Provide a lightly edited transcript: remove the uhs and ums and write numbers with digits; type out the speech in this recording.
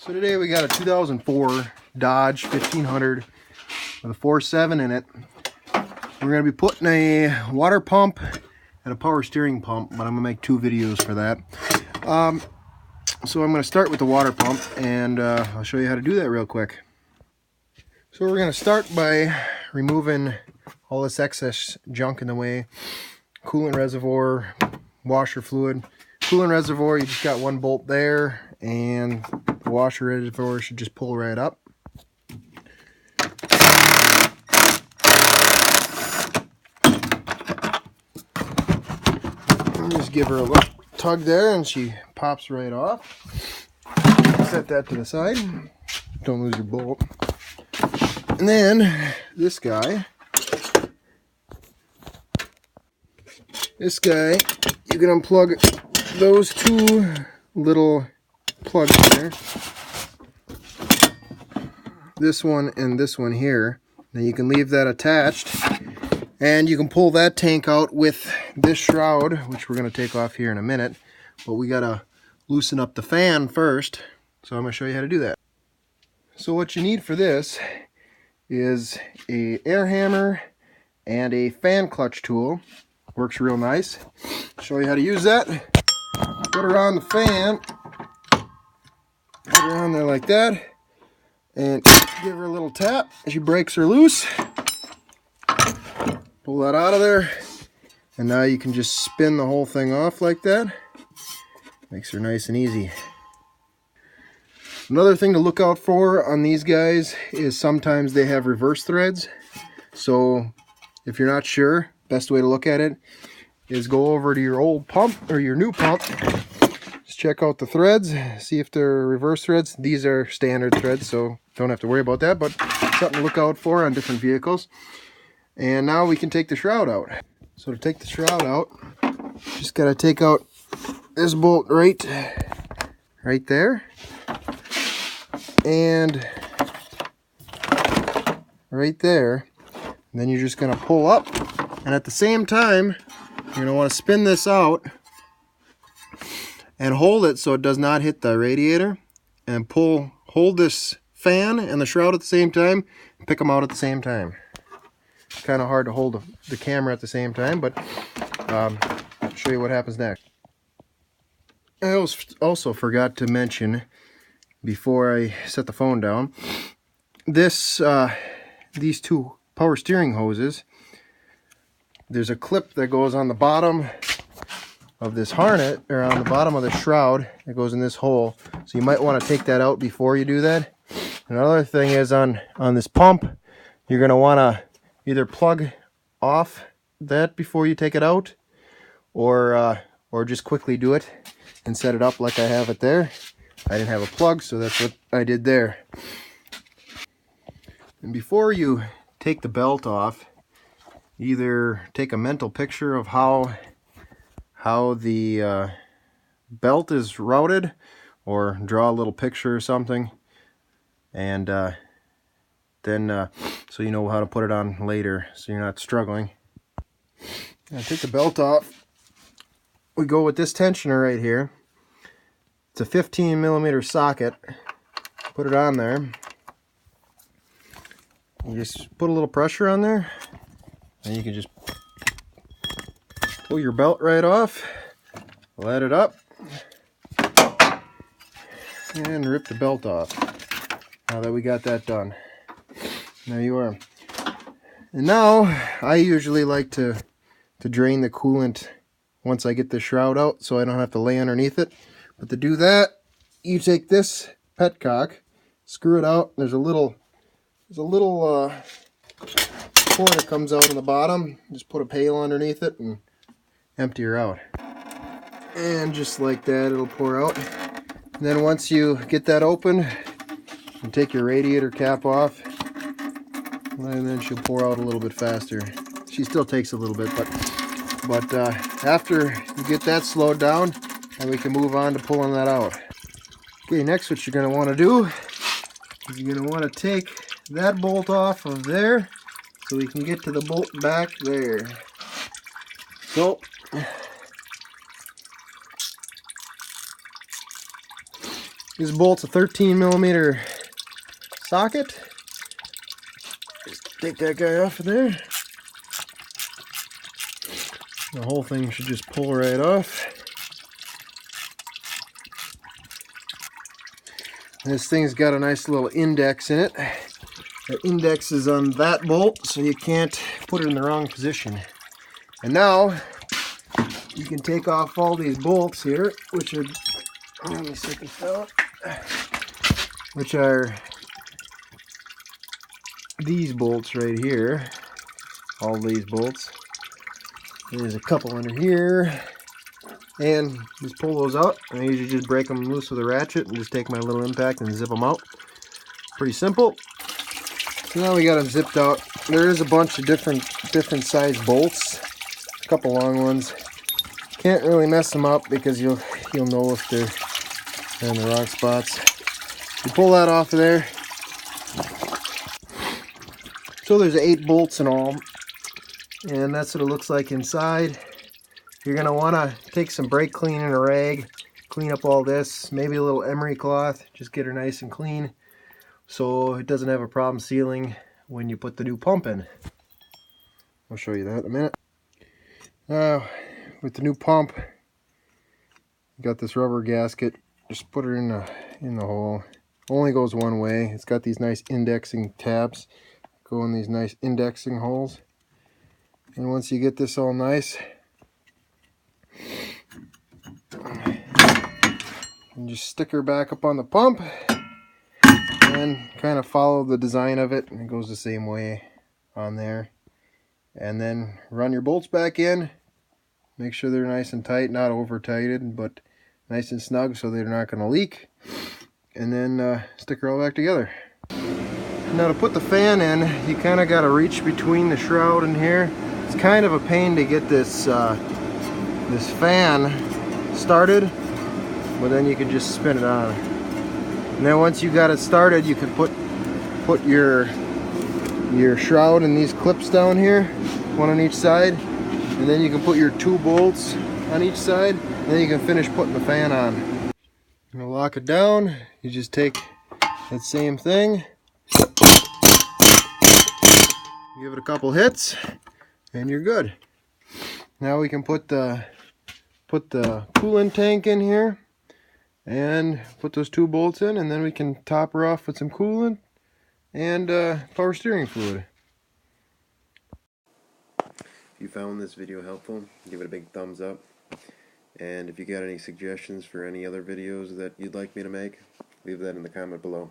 So today we got a 2004 Dodge 1500 with a 4.7 in it. We're going to be putting a water pump and a power steering pump, but I'm going to make two videos for that. So I'm going to start with the water pump, and I'll show you how to do that real quick. So we're going to start by removing all this excess junk in the way. Coolant reservoir, washer fluid. Coolant reservoir, you just got one bolt there, and the washer reservoir should just pull right up. Just give her a little tug there and she pops right off. Set that to the side. Don't lose your bolt. And then this guy, you can unplug those two little plugs there. This one and this one here. Then you can leave that attached. And you can pull that tank out with this shroud, which we're going to take off here in a minute. But we got to loosen up the fan first. So I'm going to show you how to do that. So what you need for this is a air hammer and a fan clutch tool. Works real nice. Show you how to use that. Put her on the fan. Put her on there like that. And give her a little tap. She breaks her loose. Pull that out of there. And now you can just spin the whole thing off like that. Makes her nice and easy. Another thing to look out for on these guys is sometimes they have reverse threads. So if you're not sure, best way to look at it is go over to your old pump or your new pump. Just check out the threads, see if they're reverse threads. These are standard threads, so don't have to worry about that, but something to look out for on different vehicles. And now we can take the shroud out. So to take the shroud out, just gotta take out this bolt right there. And right there. And then you're just going to pull up, and at the same time you're going to want to spin this out and hold it so it does not hit the radiator, and hold this fan and the shroud at the same time and pick them out at the same time. It's kind of hard to hold the camera at the same time, but I'll show you what happens next. I also forgot to mention before I set the phone down, these two power steering hoses, there's a clip that goes on the bottom of this harness, or on the bottom of the shroud that goes in this hole, so you might want to take that out before you do that. Another thing is on this pump, you're going to want to either plug off that before you take it out, or just quickly do it and set it up like I have it there. I didn't have a plug, so that's what I did there. And before you take the belt off, either take a mental picture of how the belt is routed, or draw a little picture or something, and then so you know how to put it on later, so you're not struggling. Now take the belt off. We go with this tensioner right here. It's a 15mm socket. Put it on there. You just put a little pressure on there, and you can just pull your belt right off, let it up, and rip the belt off. Now that we got that done. There you are. And now I usually like to drain the coolant once I get the shroud out, so I don't have to lay underneath it. But to do that, you take this petcock, screw it out. There's a little cord that comes out in the bottom. Just put a pail underneath it and empty her out. And just like that, it'll pour out. And then once you get that open, you take your radiator cap off, and then she'll pour out a little bit faster. She still takes a little bit, but after you get that slowed down, and we can move on to pulling that out. Okay, next what you're going to want to do is you're going to want to take that bolt off of there so we can get to the bolt back there. So This bolt's a 13mm socket. Just take that guy off of there. The whole thing should just pull right off. This thing's got a nice little index in it. The index is on that bolt, so you can't put it in the wrong position. And now you can take off all these bolts here, which are, let me set this down, which are these bolts right here. All these bolts. There's a couple under here. And just pull those out. I usually just break them loose with a ratchet and just take my little impact and zip them out. Pretty simple. So now we got them zipped out. There is a bunch of different size bolts. A couple long ones. Can't really mess them up because you'll know if they're in the wrong spots. You pull that off of there. So there's 8 bolts in all. And that's what it looks like inside. You're going to want to take some brake clean and a rag, clean up all this, maybe a little emery cloth, just get her nice and clean so it doesn't have a problem sealing when you put the new pump in. I'll show you that in a minute. Now, with the new pump, you got this rubber gasket, just put her in the hole. Only goes one way. It's got these nice indexing tabs, go in these nice indexing holes. And once you get this all nice, and just stick her back up on the pump and kind of follow the design of it, and it goes the same way on there. And then run your bolts back in, make sure they're nice and tight, not over tighted, but nice and snug so they're not going to leak, and then stick her all back together. Now to put the fan in, you kind of got to reach between the shroud and here. It's kind of a pain to get this this fan started, but then you can just spin it on. And then once you got it started, you can put your shroud in these clips down here, one on each side, and then you can put your 2 bolts on each side, and then you can finish putting the fan on. And to lock it down, you just take that same thing, give it a couple hits, and you're good. Now we can put the coolant tank in here and put those 2 bolts in, and then we can top her off with some coolant and power steering fluid. If you found this video helpful, give it a big thumbs up. And if you got any suggestions for any other videos that you'd like me to make, leave that in the comment below.